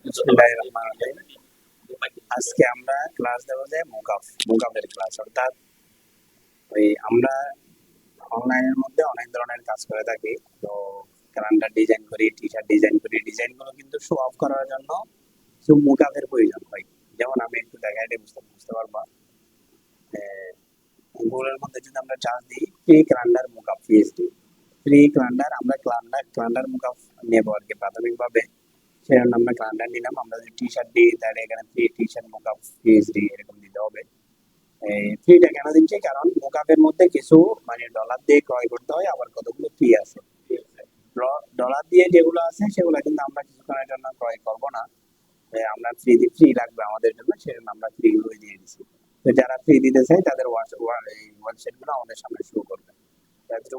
বিসমিল্লাহিররহমানিররহিম। আজকে আমরা ক্লাস দেবো যে মুকাফের ক্লাস, অর্থাৎ ওই আমরা অনলাইনের মধ্যে অনেক ধরনের কাজ করে থাকি। তো ক্যালেন্ডার ডিজাইন করি, টি শার্ট ডিজাইন করি, ডিজাইন গুলো কিন্তু শো অফ করার জন্য কিছু মুকাফের প্রয়োজন হয়। যেমন আমি একটু দেখাই দিই, বুঝতে বুঝতে পারবা। গুগলের মধ্যে যদি আমরা চার্জ দিই ফ্রি ক্যালেন্ডার মুকাফ পিএইচডি, ফ্রি ক্যালেন্ডার, আমরা ক্যালেন্ডার মুকাফ নেব আর কি প্রাথমিকভাবে। সেজন্য আমরা ক্যালেন্ডার নিলাম। আমরা যদি টি শার্ট দিই তাহলে এখানে ফ্রি টি শার্ট মুকাফ পিএইচডি এরকম দিতে হবে। এই ফ্রিটা কেন দিচ্ছি, কারণ মুকাফের মধ্যে কিছু মানে ডলার দিয়ে ক্রয় করতে হয়, আবার কতগুলো ফ্রি আছে। ডলার দিয়ে যেগুলো আছে সেগুলো কিন্তু আমরা কিছুক্ষণের জন্য ক্রয় করব না। আমরা ফ্রি লাগবে আমাদের জন্য, সেজন্য আমরা ফ্রি গুলো দিয়ে দিচ্ছি। তো যারা ফ্রি দিতে চায় তাদের ওয়েবসাইট গুলো আমাদের সামনে শো করবে।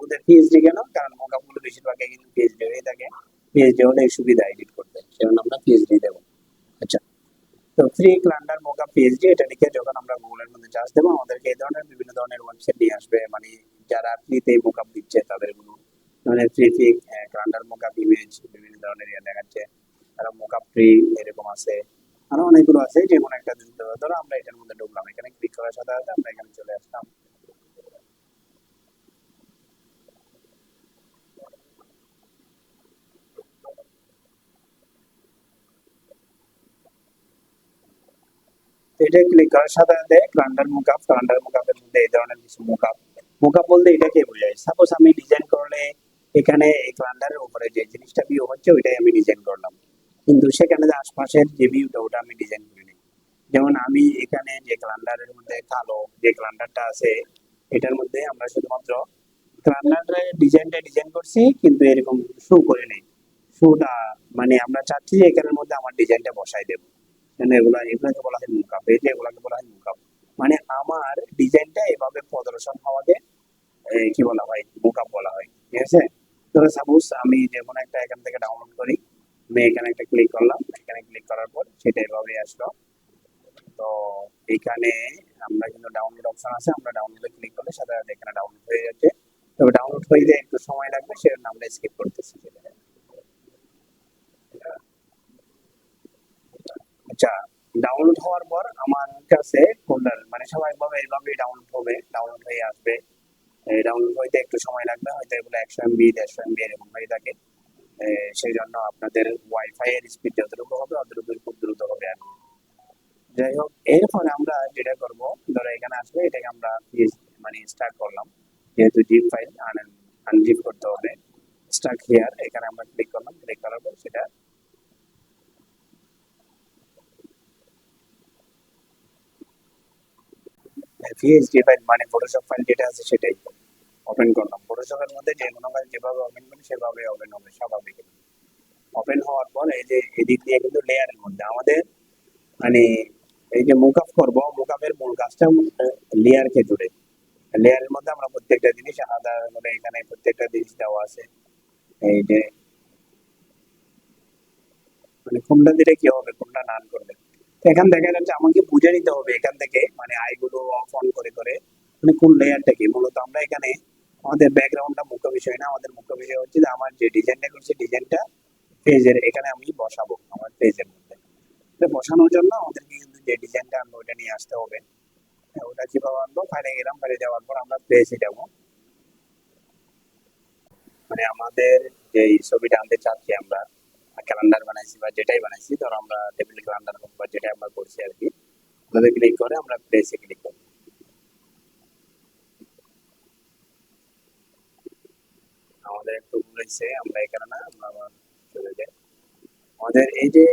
ওদের পিএইচডি কেন, কারণ মোকাপ গুলো বেশিরভাগই কিন্তু পিএইচডি হয়ে থাকে। পিএইচডি হলে এই সুবিধা এডিট করতে, সেজন্য আমরা পিএইচডি দেবো। আচ্ছা, তো ফ্রি ক্লান্ডার মোকা পিএইচডি এটা লিখে যখন আমরা গুগলের মধ্যে চার্জ দেবো, আমাদেরকে এই ধরনের বিভিন্ন ধরনের ওয়েবসাইট নিয়ে আসবে। মানে যারা ফ্রিতে মোকাপ দিচ্ছে তাদের গুলো, মানে ফ্রি ফ্রি ক্লান্ডার মোকাপ ইমেজ বিভিন্ন ধরনের ইয়ে দেখাচ্ছে। তারা মোকাপ ফ্রি এরকম আছে, আরো অনেকগুলো আছে। যে কোনো একটা দিতে হবে। ধরো আমরা এটার মধ্যে ঢুকলাম, এখানে ক্লিক করার সাথে সাথে আমরা এখানে চলে আসলাম। তো এটা ক্লিক করার সাথে সাথে ক্লান্ডার মুকাপের মধ্যে এই ধরনের কিছু মুকাপ বলতে এটাকে বোঝায়। সাপোজ আমি ডিজাইন করলে এখানে এই ক্লান্ডারের উপরে যে জিনিসটা ভিউ হচ্ছে ওইটাই আমি ডিজাইন করলাম, কিন্তু সেখানে যে আশপাশের যে ভিউটা ওটা আমি ডিজাইন করিনি। যেমন আমি এখানে যে ক্লান্ডারের মধ্যে কালো যে ক্লান্ডারটা আছে, এটার মধ্যে আমরা শুধুমাত্র ক্লান্ডারের ডিজাইনটা ডিজাইন করছি, কিন্তু এরকম শো করে নেই। শোটা মানে আমরা চাচ্ছি যে এখানের মধ্যে আমার ডিজাইনটা বসাই দেবো। মানে এগুলাকে বলা হয় মুকাপ, এই যে এগুলাকে বলা হয় মুকাপ। মানে আমার ডিজাইনটা এভাবে প্রদর্শন হওয়াকে কি বলা হয়, মুকাপ বলা হয়। ঠিক আছে। ধরো সাপোজ আমি যে কোনো একটা এখান থেকে ডাউনলোড করি, আমি এখানে একটা ক্লিক করলাম, এখানে ক্লিক করার পর সেটা এভাবে আসলো। তো এখানে আমরা কিন্তু ডাউনলোড অপশন আছে, আমরা ডাউনলোডে ক্লিক করলে সাথে সাথে এখানে ডাউনলোড হয়ে যাচ্ছে। তবে ডাউনলোড হয়ে যায় একটু সময় লাগবে, সেজন্য আমরা স্কিপ করতেছি সেটা। আচ্ছা, ডাউনলোড হওয়ার পর আমার কাছে ফোল্ডার মানে স্বাভাবিকভাবে এইভাবে ডাউনলোড হবে, ডাউনলোড হয়ে আসবে। এই ডাউনলোড হইতে একটু সময় লাগবে, হয়তো এগুলো 100 MB 150 MB এরকম হয়ে থাকে। সেই জন্য আপনাদের ওয়াইফাই এর স্পিড যতটুকু হবে অতটুকু খুব দ্রুত হবে আর কি। যাই হোক, এরপরে আমরা যেটা করব, ধরো এখানে আসলে এটাকে আমরা মানে স্টার্ট করলাম। যেহেতু জিপ ফাইল আনজিপ করতে হবে, স্টার্ট হিয়ার এখানে আমরা ক্লিক করলাম। ক্লিক করার পর সেটা পিএইচডি ফাইল মানে ফটোশপ ফাইল যেটা আছে সেটাই ওপেন করলাম। ফটোশপের মধ্যে যে কোনো ফাইল যেভাবে ওপেন করি সেভাবে ওপেন হবে স্বাভাবিক। ওপেন হওয়ার পর এই যে এদিক দিয়ে কিন্তু লেয়ারের মধ্যে আমাদের মানে এই যে মুকআপ করব, মুকআপের মূল কাজটা লেয়ারকে জুড়ে। লেয়ারের মধ্যে আমরা প্রত্যেকটা জিনিস আলাদা করে, এখানে প্রত্যেকটা জিনিস দেওয়া আছে। এই যে মানে কোনটা দিলে কি হবে, কোনটা নান করবে। তো এখান দেখা যাচ্ছে আমাকে বুঝে নিতে হবে এখান থেকে, মানে আইগুলো অফ অন করে করে মানে কোন লেয়ারটা কি। মূলত আমরা এখানে আমাদের ব্যাকগ্রাউন্ডটা মুখ্য বিষয় না, আমাদের মুখ্য বিষয় হচ্ছে যে আমার যে ডিজাইনটা করছি ডিজাইনটা পেজের এখানে আমি বসাবো আমার পেজের মধ্যে। তো বসানোর জন্য আমাদেরকে কিন্তু যে ডিজাইনটা আনবো ওটা নিয়ে আসতে হবে। ওটা কিভাবে আনবো, ফাইলে গেলাম, ফাইলে যাওয়ার পর আমরা প্লেসে যাবো। মানে আমাদের যে ছবিটা আনতে চাচ্ছি আমরা, ক্যালেন্ডার বানাইছি বা যেটাই বানাইছি, ধরো আমরা টেবিল ক্যালেন্ডার হোক বা যেটা আমরা করছি আর কি, ওটাতে ক্লিক করে আমরা প্লেসে ক্লিক করবো। আমাদের একটু ভুলেছে, আমরা এখানে না, আমরা আবার চলে যাই। আমাদের এই যে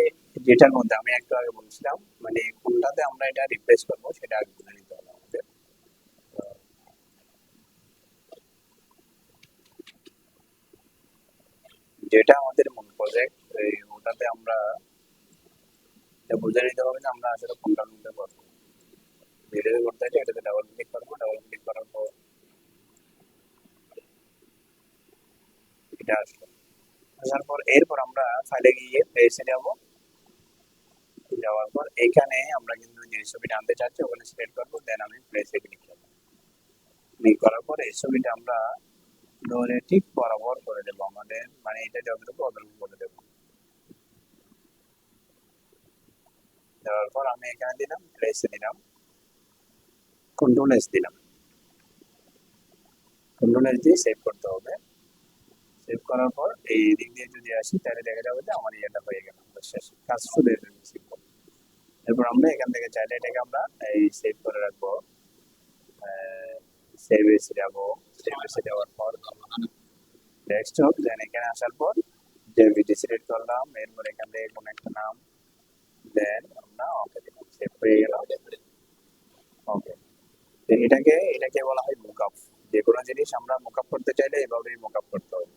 যেটার মধ্যে আমি একটু আগে বলছিলাম, মানে কোনটাতে আমরা এটা রিপ্লেস করবো সেটা আগে বুঝে নিতে হবে আমাদের। তো যেটা আমাদের মূল প্রজেক্ট, ওটাতে আমরা এটা বুঝে নিতে হবে যে আমরা আসলে কোনটার মধ্যে করবো। যেটাতে করতে চাই এটাতে ডাবল ক্লিক করবো, ডাবল ক্লিক করার পর এটা আসলো। আসার পর এরপর আমরা ফাইলে গিয়ে প্লেসে যাবো। যাওয়ার পর এখানে আমরা কিন্তু যে ছবিটা আনতে চাচ্ছি ওখানে সিলেক্ট করবো, দেন আমি প্লেসে ক্লিক করবো। ক্লিক করার পর এই ছবিটা আমরা ধরে ঠিক বরাবর করে দেবো, আমাদের মানে এটা যতটুকু অতটুকু করে দেবো। দেওয়ার পর আমি এখানে দিলাম, প্লেসে দিলাম, কন্ট্রোল এস দিলাম। কন্ট্রোল এস দিয়ে সেভ করতে হবে। সেভ করার পর এই দিক দিয়ে যদি আসি তাহলে দেখা যাবে যে আমার ইয়েটা হয়ে গেল, শেষ কাজ শুরু হয়ে যাবে simple। এরপর আমরা এখান থেকে চাইলে এটাকে আমরা এই সেভ করে রাখবো। সেভ এসে যাবো, সেভ এসে যাওয়ার পর ডেস্কটপ, দেন এখানে আসার পর জেভিটি সিলেক্ট করলাম, এরপর এখান থেকে কোনো একটা নাম, দেন আমরা ওকে দিলাম, সেভ হয়ে গেল। ওকে, এটাকে এটাকে বলা হয় মুকআপ। যে কোনো জিনিস আমরা মুকআপ করতে চাইলে এভাবেই মুকআপ করতে হবে।